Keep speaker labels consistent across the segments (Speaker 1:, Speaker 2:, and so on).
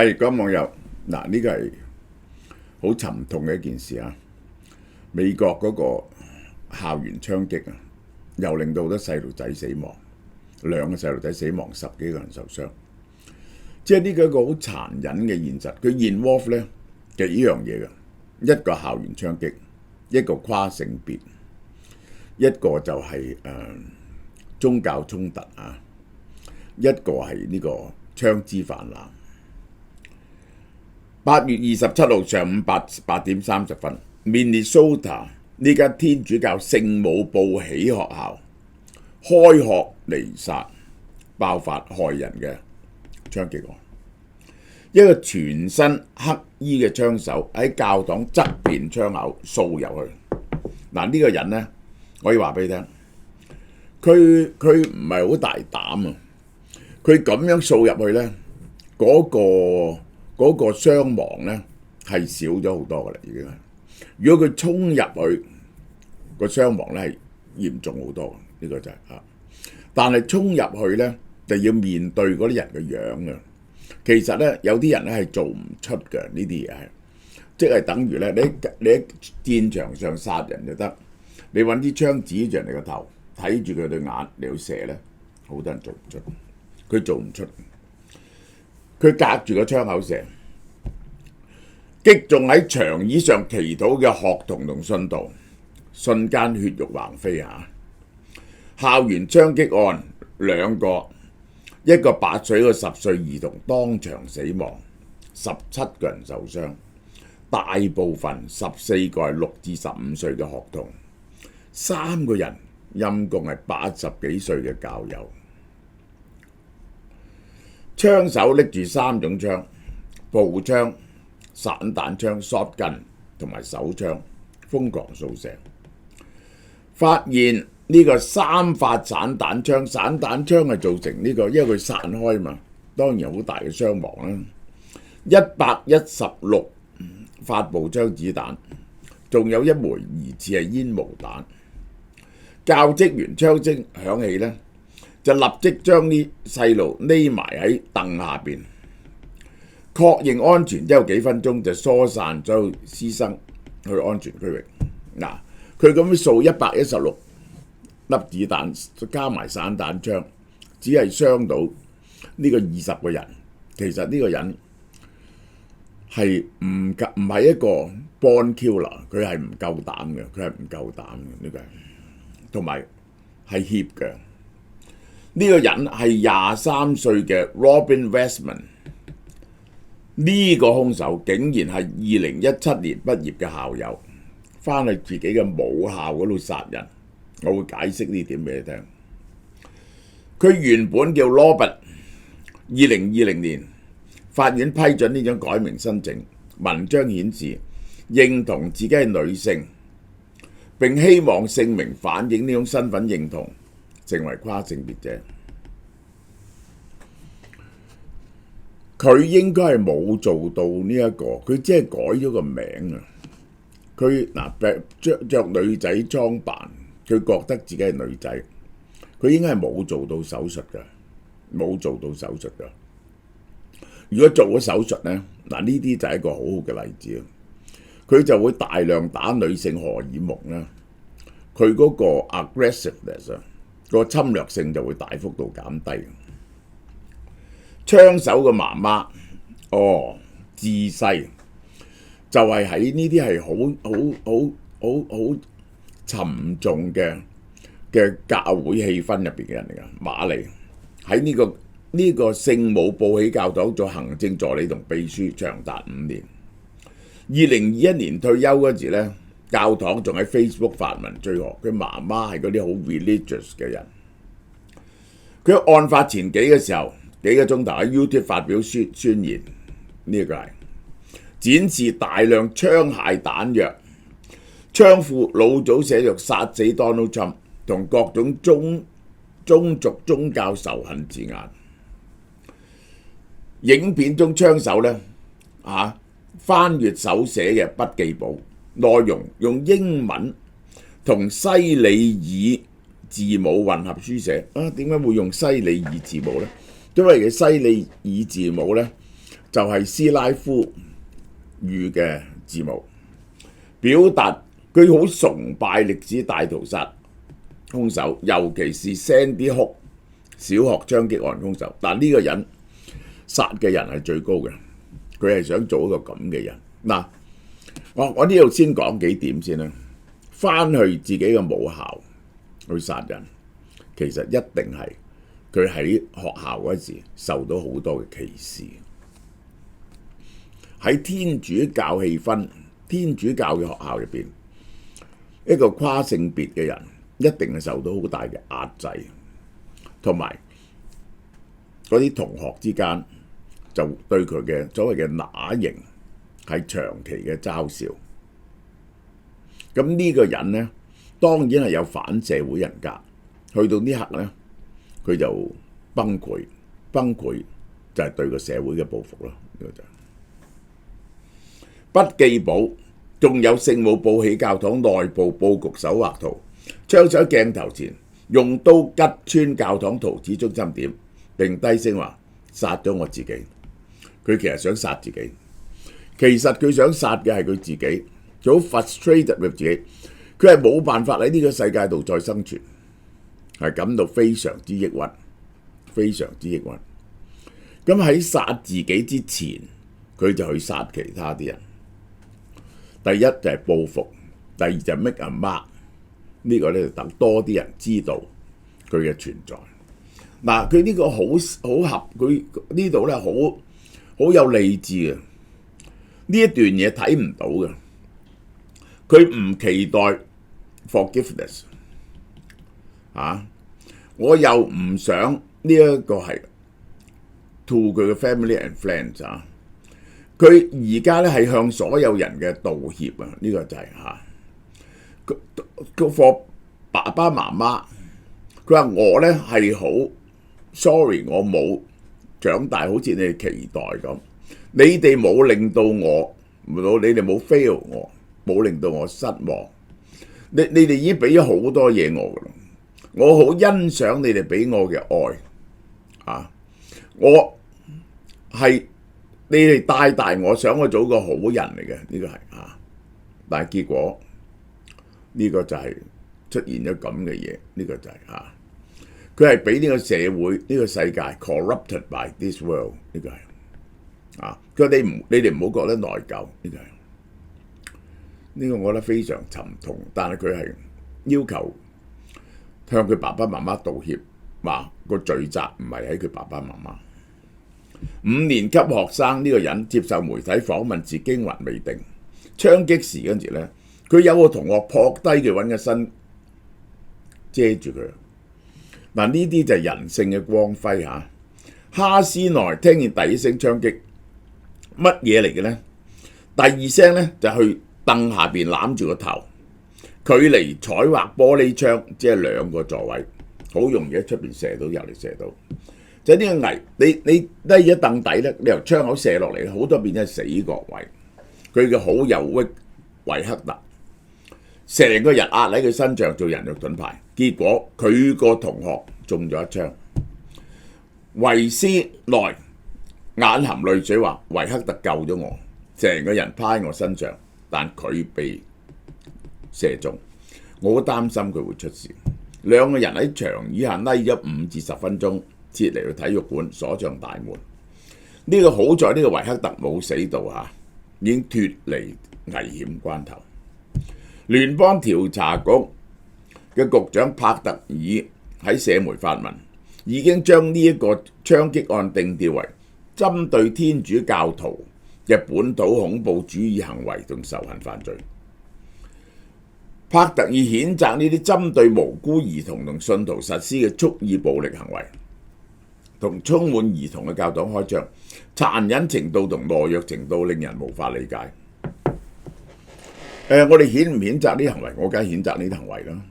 Speaker 1: 係各位網友，嗱呢個係好沉痛嘅一件事啊！美國嗰個校園槍擊啊，又令到好多細路仔死亡，2個細路仔死亡，10幾個人受傷。即係呢個一個好殘忍嘅現實。佢 involve 咧就呢樣嘢嘅，一個校園槍擊，一個跨性別，一個就係宗教衝突啊，一個係呢個槍支泛濫。8月27號上午8點30分 ，Minnesota 呢間天主教聖母報喜學校開學彌撒爆發害人嘅槍擊案，一個全身黑衣嘅槍手喺教堂側邊窗口掃入去。嗱呢個人呢，我可以話俾你聽，佢唔係好大膽啊！佢咁樣掃入去呢，嗰個傷亡呢係少咗好多噶啦，已經係。如果佢衝入去，個傷亡呢係嚴重好多，呢個就係啊。但係衝入去呢，就要面對嗰啲人嘅樣啊。其實呢，有啲人呢係做唔出嘅呢啲嘢，係即係等於呢，你喺戰場上殺人就得，你揾啲槍指住人哋個頭，睇住佢對眼嚟到射呢，好多人做唔出，佢做唔出。佢隔住個窗口射，擊中喺長椅上祈禱嘅學童同信徒，瞬間血肉橫飛啊！校園槍擊案2個，一個8歲，一個10歲兒童當場死亡，17個人受傷，大部分14個係6至15歲嘅學童，3個人陰公係80幾歲嘅教友。槍手拎住3種槍：步槍、散彈槍、shotgun 同埋手槍，瘋狂掃射。發現呢個3發散彈槍，散彈槍係造成呢個，因為佢散開嘛，當然有好大嘅傷亡啦。116發步槍子彈，仲有1枚疑似係煙霧彈。教職員槍聲響起呢，就立即將啲細路匿埋喺凳下邊，確認安全之後幾分鐘就疏散咗師生去安全區域。嗱，佢咁樣掃116粒子彈，加埋散彈槍，只係傷到呢個20個人。其實呢個人係唔係一個 born killer，佢係唔夠膽嘅，佢係唔夠膽嘅呢個，同埋係怯嘅。呢個人係23歲嘅 Robin Westman， 呢個兇手竟然係2017年畢業嘅校友，翻去自己嘅母校嗰度殺人。我會解釋呢點俾你聽。佢原本叫 Robert，2020年法院批准呢種改名申請，文章顯示認同自己係女性，並希望姓名反映呢種身份認同，成為跨性別者。佢應該係冇做到呢一個，佢只係改咗個名啊！佢着女仔裝扮，佢覺得自己係女仔，佢應該係冇做到手術㗎，冇做到手術㗎。如果做咗手術呢，嗱呢啲就係一個好好嘅例子。佢就會大量打女性荷爾蒙啦，佢嗰個 aggressiveness 個侵略性就會大幅度減低。槍手嘅媽媽，自細就係喺呢啲係好沉重嘅教會氣氛入邊嘅人嚟㗎。瑪麗喺呢個聖母報喜教堂做行政助理同秘書長達5年。2021年退休嗰時呢，教堂仲喺 Facebook 發文追學。佢媽媽係嗰啲好 religious 嘅人。佢喺案發前幾個鐘頭喺 YouTube 發表宣言，呢個係展示大量槍械彈藥，槍庫老早寫着殺死 Donald Trump 同各種宗族宗教仇恨字眼。影片中槍手呢，翻閱手寫嘅筆記簿，內容用英文同西里爾字母混合書寫。點解會用西里爾字母呢？因為嘅西里爾字母呢，就係斯拉夫語嘅字母，表達佢好崇拜歷史大屠殺兇手，尤其是 Sandy Hook 小學槍擊案兇手。但呢個人殺嘅人係最高嘅，佢係想做一個咁嘅人。嗱，我呢度先講幾點先啦。翻去自己嘅母校去殺人，其實一定係佢喺學校嗰時受到好多嘅歧視。喺天主教氣氛、天主教嘅學校入邊，一個跨性別嘅人一定係受到好大嘅壓制，同埋嗰啲同學之間就對佢嘅所謂嘅乸型係長期嘅嘲笑。咁呢個人呢，當然係有反社會人格，去到呢刻呢，佢就崩潰就係對個社會嘅報復咯。呢個就筆記簿，仲有聖母報喜教堂內部佈局手畫圖，槍手鏡頭前用刀拮穿教堂圖紙中心點，並低聲話殺咗我自己。佢其實想殺自己，其實佢想殺嘅係佢自己，佢好 frustrated with 自己，佢係冇辦法喺呢個世界度再生存，係感到非常之抑鬱，非常之抑鬱。咁喺殺自己之前，佢就去殺其他啲人。第一就係報復，第二就係 make a mark。呢個咧就等多啲人知道佢嘅存在。嗱，佢呢個好合，佢呢度咧好有理智嘅。呢一段嘢睇唔到嘅，佢唔期待 forgiveness 我又唔想呢一個係 to 佢嘅 family and friends 佢而家咧係向所有人嘅道歉啊！呢個就係個課爸爸媽媽，佢話我咧係好 sorry， 我冇長大好似你哋期待咁，你哋冇令到我，你哋冇 fail 我，冇令到我失望。你哋已經俾咗好多嘢我噶啦，我好欣賞你哋俾我嘅愛我係。你哋帶大我，想我做個好人嚟嘅，呢個係但係結果呢個就係出現咗咁嘅嘢，呢個就係佢係俾呢個社會、呢個世界 corrupted by this world， 呢個係佢話你哋唔好覺得內疚，呢個係呢個我覺得非常沉痛，但係佢係要求向佢爸爸媽媽道歉，話個罪責唔係喺佢爸爸媽媽。5年級學生呢個人接受媒體訪問時驚魂未定，槍擊時嗰陣時咧，佢有個同學撲低佢揾個身遮住佢。嗱，呢啲就係人性嘅光輝哈斯內聽見第一聲槍擊，乜嘢嚟嘅呢？第二聲咧就去凳下邊攬住個頭，距離彩畫玻璃窗即係2個座位，好容易喺出邊射到入嚟射到。就呢個危，你低咗凳底咧，你由窗口射落嚟，好多變咗死角位。佢嘅好友維克特，成個人壓喺佢身上做人肉盾牌，結果佢個同學中咗一槍。維斯內眼含淚水話：維克特救咗我，成個人趴喺我身上，但佢被射中，我好擔心佢會出事。2個人喺牆以下匿咗5至10分鐘。撤離去體育館，鎖上大門。呢個好在呢個維克特冇死到已經脱離危險關頭。聯邦調查局嘅局長帕特爾喺社媒發文，已經將呢一個槍擊案定調為針對天主教徒嘅本土恐怖主義行為同仇恨犯罪。帕特爾譴責呢啲針對無辜兒童同信徒實施嘅蓄意暴力行為，同充滿兒童嘅教堂開槍，殘忍程度同懦弱程度令人無法理解。我哋譴唔譴責呢啲行為？我梗係譴責呢啲行為啦。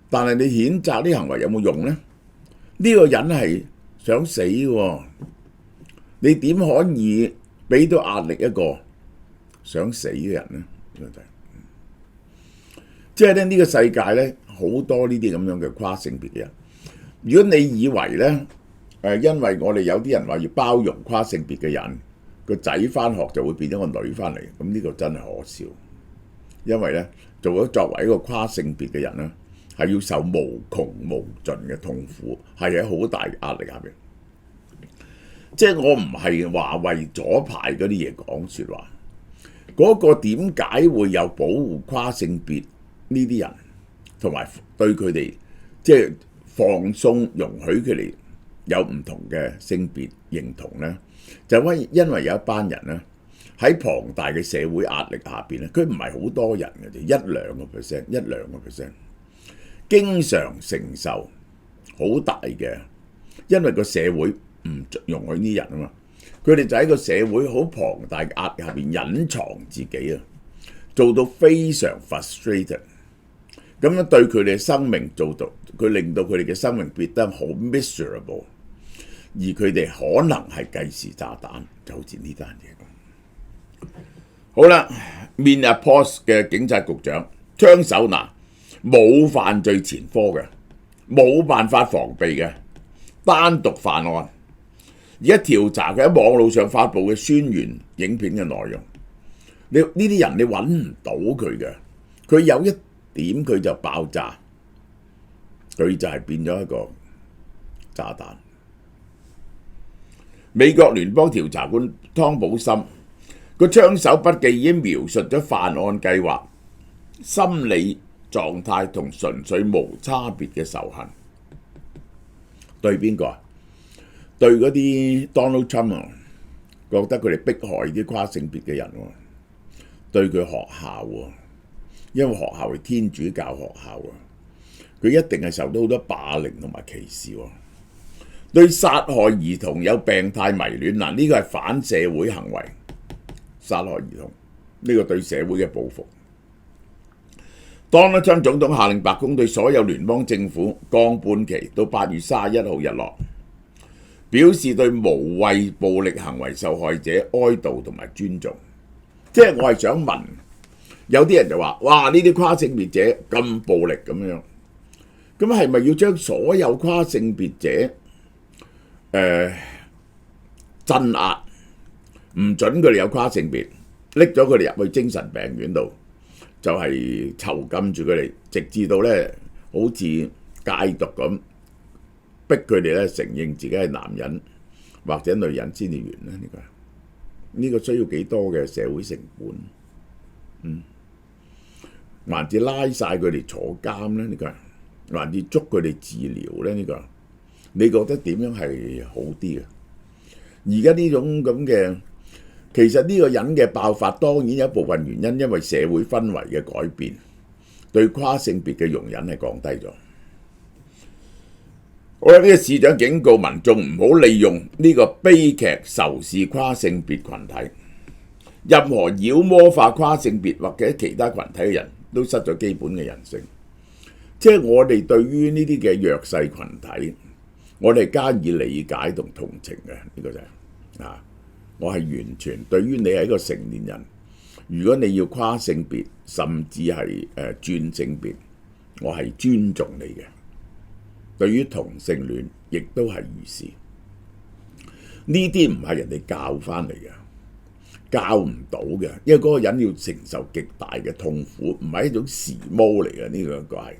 Speaker 1: 但係你譴責呢啲行為有冇用呢？呢個人係想死喎，你點可以俾到壓力一個想死嘅人呢？即係咧，呢個世界咧好多呢啲咁樣嘅跨性別嘅人。如果你以為咧，因為我哋有啲人話要包容跨性別嘅人，個仔翻學就會變咗個女翻嚟，咁呢個真係可笑。因為咧作為一個跨性別嘅人咧，係要受無窮無盡嘅痛苦，係喺好大壓力下邊。即係我唔係話為左派嗰啲嘢講説話，嗰個點解會有保護跨性別呢啲人，同埋對佢哋即係放鬆容許佢哋有唔同嘅性別認同呢？就因為有一班人呢，喺龐大嘅社會壓力下邊咧，佢唔係好多人嘅啫，一兩個 percent，經常承受好大嘅，因為個社會唔容許呢啲人啊嘛，佢哋就喺個社會好龐大嘅壓力下邊隱藏自己啊，做到非常 frustrated， 咁樣對佢哋嘅生命做到，佢令到佢哋嘅生命變得好 miserable， 而佢哋可能係計時炸彈，就好似呢單嘢咁。好啦，Minneapolis嘅警察局長槍手嗱，冇犯罪前科嘅，冇辦法防備嘅，單獨犯案。而家調查佢喺網路上發布嘅宣傳影片嘅內容，呢啲人你揾唔到佢嘅，佢有一點佢就爆炸，佢就係變咗一個炸彈。美國聯邦調查官湯寶森個槍手筆記已經描述咗犯案計劃、心理狀態同純粹無差別嘅仇恨，對邊個啊？對嗰啲 Donald Trump 啊，覺得佢哋迫害啲跨性別嘅人喎，對佢學校喎，因為學校係天主教學校啊，佢一定係受到好多霸凌同埋歧視喎。對殺害兒童有病態迷戀嗱，呢個係反社會行為，殺害兒童呢個對社會嘅報復。Donald Trump總統下令白宮對所有聯邦政府降半旗到8月31號日落，表示對無謂暴力行為受害者哀悼同埋尊重。即係我係想問，有啲人就話：哇！呢啲跨性別者咁暴力咁樣，咁係咪要將所有跨性別者鎮壓，唔準佢哋有跨性別，拎咗佢哋入去精神病院度，就係囚禁住佢哋，直至到咧好似戒毒咁，逼佢哋咧承認自己係男人或者女人先至完咧？呢個需要幾多嘅社會成本？還是拉晒佢哋坐監咧？呢個還是捉佢哋治療咧？呢個你覺得點樣係好啲嘅？而家呢種咁嘅，其實呢個人嘅爆發當然有一部分原因，因為社會氛圍嘅改變，對跨性別嘅容忍係降低咗。好啦，呢個市長警告民眾唔好利用呢個悲劇仇視跨性別群體，任何妖魔化跨性別或者其他群體嘅人都失咗基本嘅人性。即係我哋對於呢啲嘅弱勢群體，我哋加以理解同同情嘅，呢個就係我係完全對於你係一個成年人，如果你要跨性別甚至係轉性別，我係尊重你嘅。對於同性戀亦都係如是。呢啲唔係人哋教翻嚟嘅，教唔到嘅，因為嗰個人要承受極大嘅痛苦，唔係一種時髦嚟嘅。呢兩個係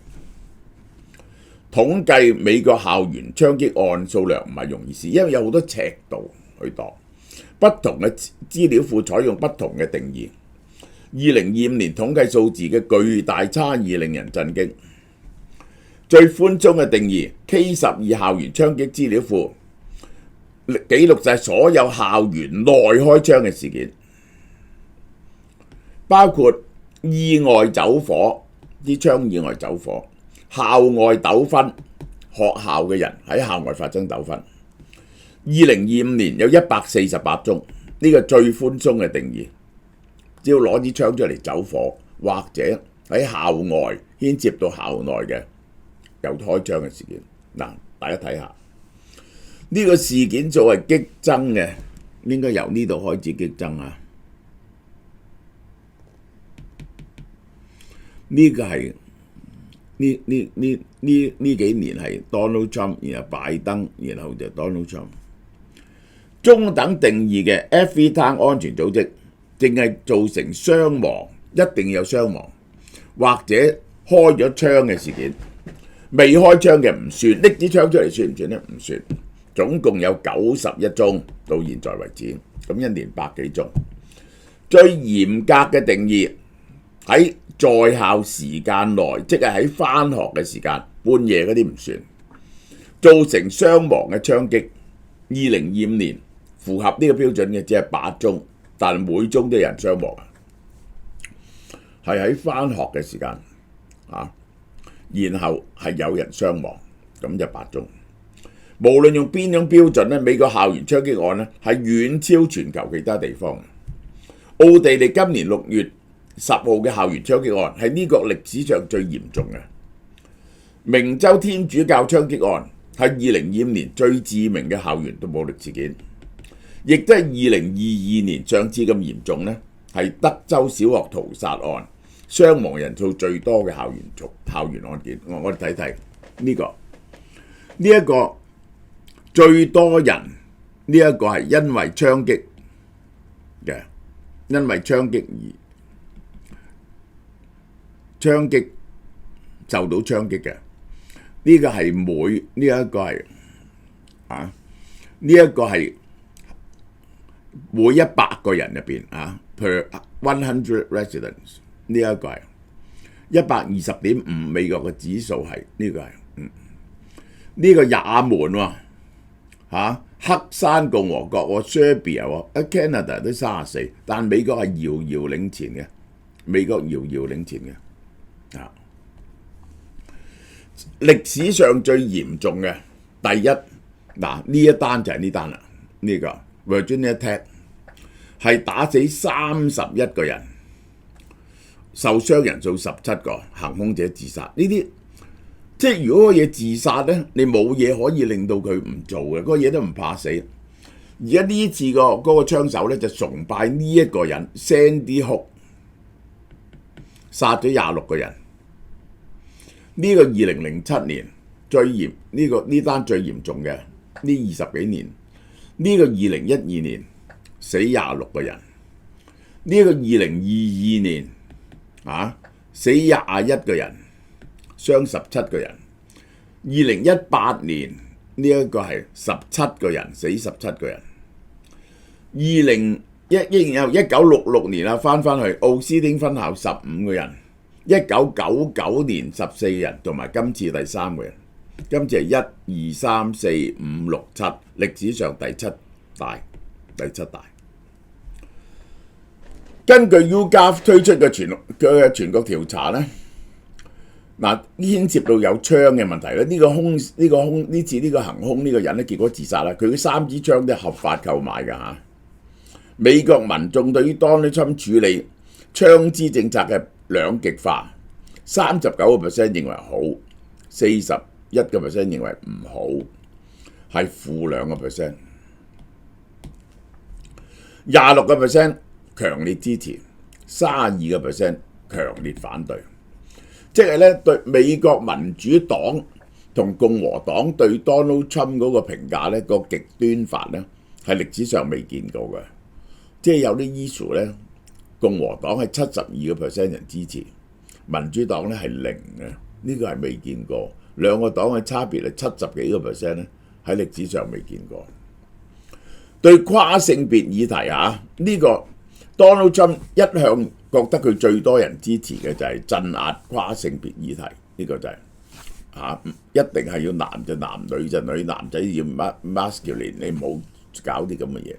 Speaker 1: 統計美國校園槍擊案數量唔係容易事，因為有好多尺度去度，不同嘅資料庫採用不同嘅定義。2025年統計數字嘅巨大差異令人震驚。最寬鬆嘅定義 K12 校園槍擊資料庫記錄晒所有校園內開槍嘅事件，包括意外走火，啲槍意外走火，校外糾紛，學校嘅人喺校外發生糾紛。2025年有148宗，呢個最寬鬆嘅定義，只要攞支槍出嚟走火，或者喺校外牽涉到校內嘅有開槍嘅事件。嗱，大家睇下呢個事件作為激增嘅，應該由呢度開始激增啊！呢個係呢幾年係 Donald Trump， 然後拜登，然後就 Donald Trump。中等定義嘅 Everytown 安全組織，淨係造成傷亡，一定有傷亡，或者開咗槍嘅事件。未開槍嘅唔算，拎支槍出嚟算唔算呢？唔算。總共有91宗到現在為止，咁一年百幾宗。最嚴格嘅定義喺在校時間內，即係喺返學嘅時間，半夜嗰啲唔算。造成傷亡嘅槍擊，2025年符合呢個標準嘅只係8宗，但係每宗都有人傷亡，係喺返學嘅時間然後係有人傷亡，咁就8宗。無論用邊種標準咧，美國校園槍擊案咧係遠超全球其他地方。奧地利今年6月10號嘅校園槍擊案係呢個歷史上最嚴重嘅。明州天主教槍擊案係2025年最致命嘅校園暴力事件，亦都係2022年上次咁嚴重呢，係德州小學屠殺案，傷亡人數最多嘅校園案件。我哋睇睇呢一個最多人，呢一個係因為槍擊嘅，因為槍擊受到槍擊嘅。呢個係呢一個係呢一個係每100個人入邊per 100 residents， 呢一個係120.5，美國嘅指數係呢個係呢個也門黑山共和國Serbia Canada 都34，但美國係遙遙領前嘅，歷史上最嚴重嘅第一呢一單就係呢單啦，呢個 Virginia Tech 係打死31個人，受傷人數17個，行兇者自殺。呢啲即係如果個嘢自殺咧，你冇嘢可以令到佢唔做嘅，嗰個嘢都唔怕死。而家呢次嗰個槍手咧就崇拜呢一個人 Sandy Hook， 殺咗26個人。呢個2007年最嚴，呢單最嚴重嘅呢20幾年，呢個2012年死26個人，呢個2022年死21個人，傷17個人。2018年呢一個係17個人，死17個人。1966年翻去奧斯汀分校15個人。1999年14個人，同埋今次第3個人，今次係1、2、3、4、5、6、7，歷史上第七大。根據 YouGov 推出嘅全國調查咧，牽涉到有槍嘅問題咧，呢次呢個行兇呢個人咧，結果自殺啦。佢嗰3支槍都係合法購買㗎。美國民眾對於 Donald Trump 處理槍支政策嘅兩極化，39% 認為好，41% 認為唔好，係負2%。26% 強烈支持，32% 強烈反對。即係咧，對美國民主黨同共和黨對 Donald Trump 嗰個評價咧，個極端法咧係歷史上未見過嘅。即係有啲 issue 咧，共和黨係72% 人支持，民主黨咧係0嘅，呢個係未見過。兩個黨嘅差別係70幾個%咧，喺歷史上未見過。對跨性別議題呢個 Donald Trump 一向覺得佢最多人支持嘅就係鎮壓跨性別議題，呢個就係一定係要男就男，女就女，男仔要 masculine， 你唔好搞啲咁嘅嘢。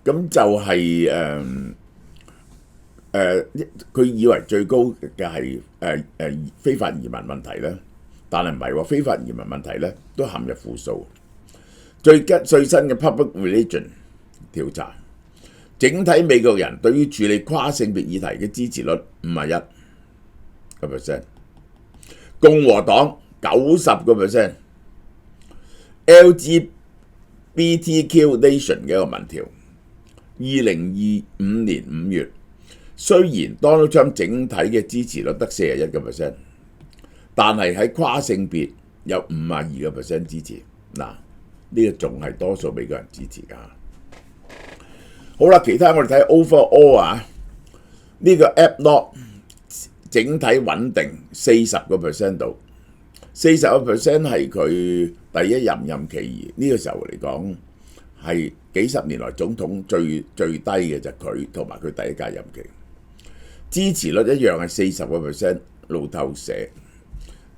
Speaker 1: 咁就係佢以為最高嘅係非法移民問題咧，但係唔係喎，非法移民問題咧都陷入負數。最新嘅 Public Religion 調查，整體美國人對於處理跨性別議題嘅支持率51%，共和黨90%。LGBTQ Nation 嘅一個民調，2025年5月，雖然 Donald Trump 整體嘅支持率得41%，但係喺跨性別有52% 支持。呢個仲係多數美國人支持㗎。好啦，其他我哋睇 overall 啊，呢個 AppLock 整體穩定40% 度，40% 係佢第一任期呢個時候嚟講係幾十年來總統最低嘅就係佢同埋佢第一屆任期，支持率一樣係40%，路透社、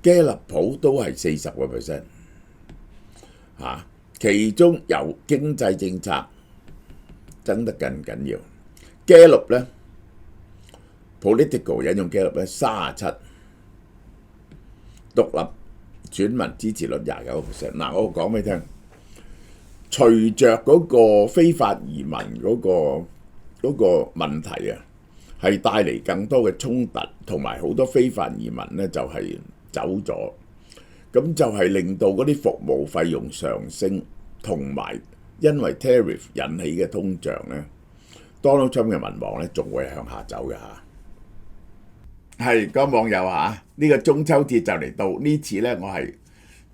Speaker 1: 基立普都係40%，其中有經濟政策爭得更緊要。Gallup 咧 ，Political 引用 Gallup 咧37，獨立選民支持率29%。嗱，我講俾你聽，隨着嗰個非法移民嗰個問題啊，係帶嚟更多嘅衝突，同埋好多非法移民咧就係走咗，咁就係令到嗰啲服務費用上升，同埋因為 tariff 引起嘅通脹咧 ，Donald Trump 嘅民望咧仲會向下走嘅嚇。係個網友嚇，呢個中秋節就嚟到，呢次咧我係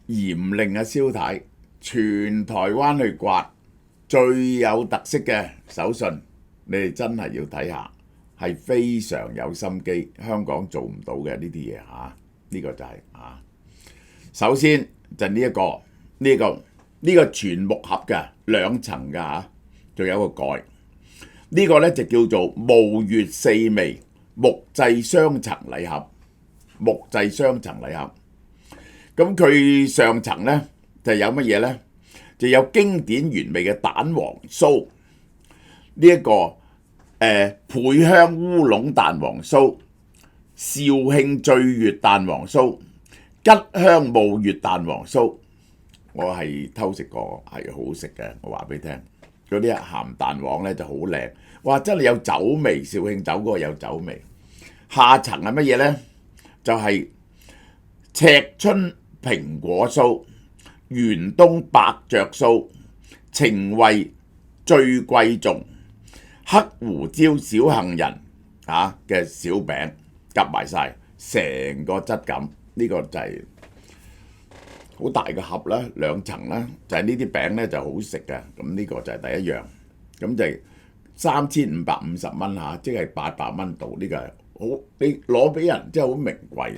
Speaker 1: 嚴令蕭太全台灣去刮最有特色嘅手信，你哋真係要睇下，係非常有心機，香港做唔到嘅呢啲嘢嚇，呢個就係首先就呢個全木盒嘅2層嘅嚇，仲有個蓋，呢個咧就叫做無月4味木製雙層禮盒，咁佢上層咧就有乜嘢咧？就有經典原味嘅蛋黃酥，呢一個倍香烏龍蛋黃酥、肇慶醉月蛋黃酥、吉香霧月蛋黃酥，我係偷食過，係好食嘅。我話俾你聽，嗰啲鹹蛋黃咧就好靚，哇！真係有酒味，肇慶酒嗰個有酒味。下層係乜嘢咧？就係赤春蘋果酥、元冬伯爵酥、情味最貴重、黑胡椒小杏仁嘅小餅夾埋晒，成個質感，呢個就係好大嘅盒啦，2層啦，就係呢啲餅咧就好食嘅。咁呢個就係第一樣，咁就係3550蚊嚇，即係800蚊度。呢個係好，你攞俾人真係好名貴。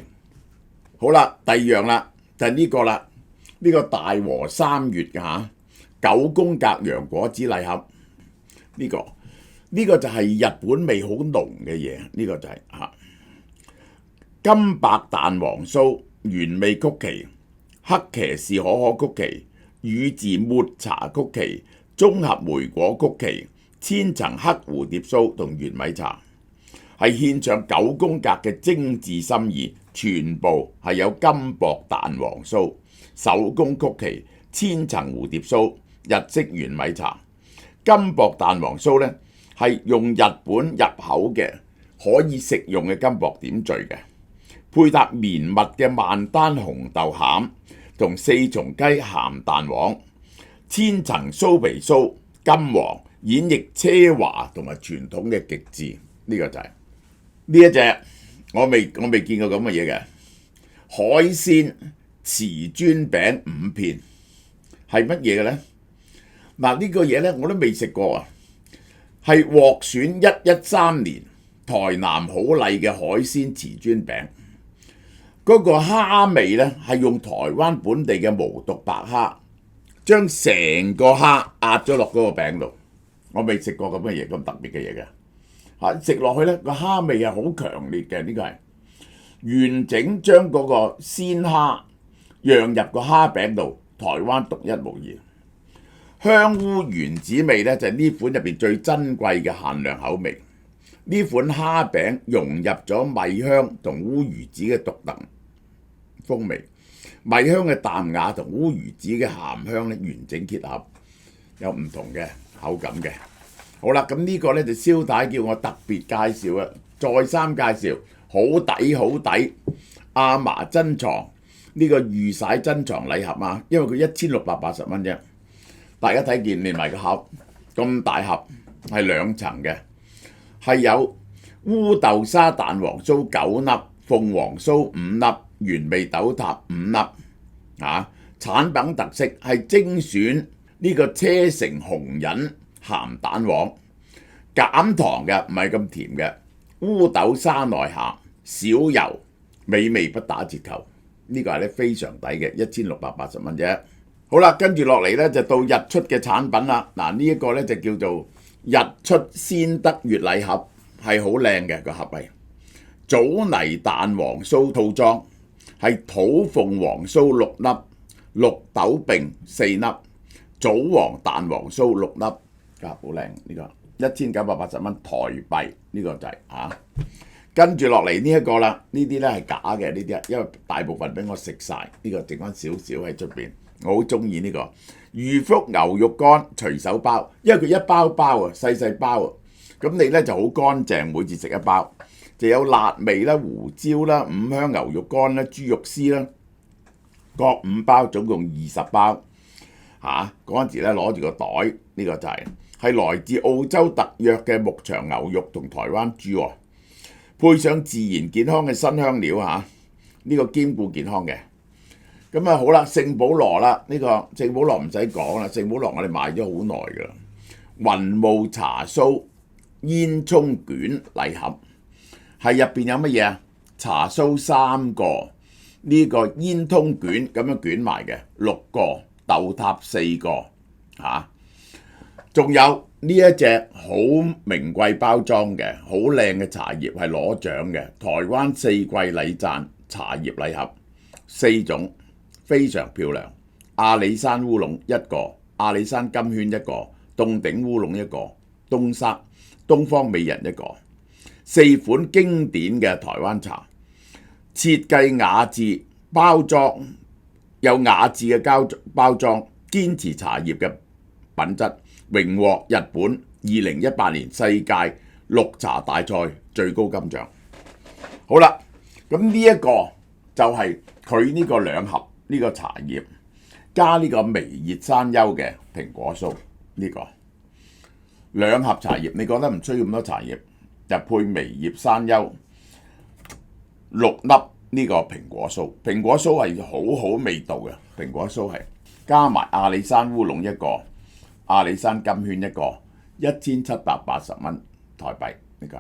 Speaker 1: 好啦，第二樣啦，就係呢個啦，呢個大和3月嘅9宮格洋果子禮盒，呢個就係日本味好濃嘅嘢，呢個就係金白蛋黃酥、原味曲奇、黑騎士可可曲奇、宇治抹茶曲奇、綜合莓果曲奇、千層黑蝴蝶酥同玄米茶，係獻上9宮格嘅精緻心意，全部係有金箔蛋黃酥、手工曲奇、千層蝴蝶酥、日式玄米茶。金箔蛋黃酥呢係用日本入口嘅可以食用嘅金箔點綴嘅，配搭綿密嘅萬丹紅豆餡同4重雞鹹蛋黃，千層酥皮酥金黃，演繹奢華同埋傳統嘅極致。呢個就係呢一隻我未見過咁嘅嘢嘅海鮮瓷磚餅5片，係乜嘢嘅呢？嗱，呢個嘢呢我都未食過啊，係獲選113年台南好禮嘅海鮮瓷磚餅。嗰個蝦味呢係用台灣本地嘅無毒白蝦，將成個蝦壓咗落嗰個餅度。我未食過咁嘅嘢，咁特別嘅嘢嘅食落去呢個蝦味係好強烈嘅。呢個係完整將嗰個鮮蝦釀入個蝦餅度，台灣獨一無二。香烏原子味呢就係呢款入邊最珍貴嘅限量口味。呢款蝦餅融入咗米香同烏魚子嘅獨特風味，米香嘅淡雅同烏魚子嘅鹹香咧完整結合，有唔同嘅口感嘅。好啦，咁呢個咧就蕭太叫我特別介紹啊，再三介紹，好抵亞麻珍藏呢個御璽珍藏禮盒啊，因為佢1680蚊啫。大家睇見連埋個盒咁大盒，係2層嘅，係有烏豆沙蛋黃酥9粒、鳳凰酥5粒、原味豆塔5粒產品特色係精選呢個車城紅忍鹹蛋黃，減糖嘅，唔係咁甜嘅。烏豆沙內餡，少油，美味不打折扣。呢個係咧非常抵嘅，1680蚊啫。好啦，跟住落嚟咧就到日出嘅產品啦。嗱，呢一個咧就叫做日出鮮得月禮盒，係好靚嘅個盒係。棗泥蛋黃酥套裝係土鳳凰酥6粒，綠豆並4粒，棗黃蛋黃酥6粒，好靚呢個，1980蚊台幣，呢個就係跟住落嚟呢一個啦，呢啲咧係假嘅，呢啲因為大部分俾我食晒，呢個剩翻少少喺出邊。我好中意呢個裕福牛肉乾隨手包，因為佢一包包啊，細細包啊，咁你咧就好乾淨，每次食一包，就有辣味啦、胡椒啦、五香牛肉乾啦、豬肉絲啦，各5包，總共20包。嗰陣時咧攞住個袋，呢個就係來自澳洲特約嘅牧場牛肉同台灣豬喎。配上自然健康嘅新香料呢個兼顧健康嘅。咁好啦，聖保羅啦，呢個聖保羅唔使講啦，聖保羅我哋買咗好耐噶啦。雲霧茶酥煙葱卷禮盒係入邊有乜嘢啊？茶酥3個，呢個煙通卷咁樣捲埋嘅6個，豆塔4個仲有呢一隻好名貴包裝嘅好靚嘅茶葉係攞獎嘅，台灣4季禮讚茶葉禮盒4種，非常漂亮。阿里山烏龍1個，阿里山金萱1個，凍頂烏龍1個，東方美人1個，4款經典嘅台灣茶，設計雅致，包裝有雅致嘅包裝，堅持茶葉嘅品質，榮獲日本2018年世界綠茶大賽最高金獎。好啦，咁呢一個就係佢呢個2盒呢個茶葉加呢個微熱山丘嘅蘋果酥，呢個2盒茶葉，你覺得唔需要咁多茶葉，就配微熱山丘6粒呢個蘋果酥，蘋果酥係好好味道嘅，蘋果酥係加埋阿里山烏龍1個，阿里山金萱1個，1780蚊台幣呢個。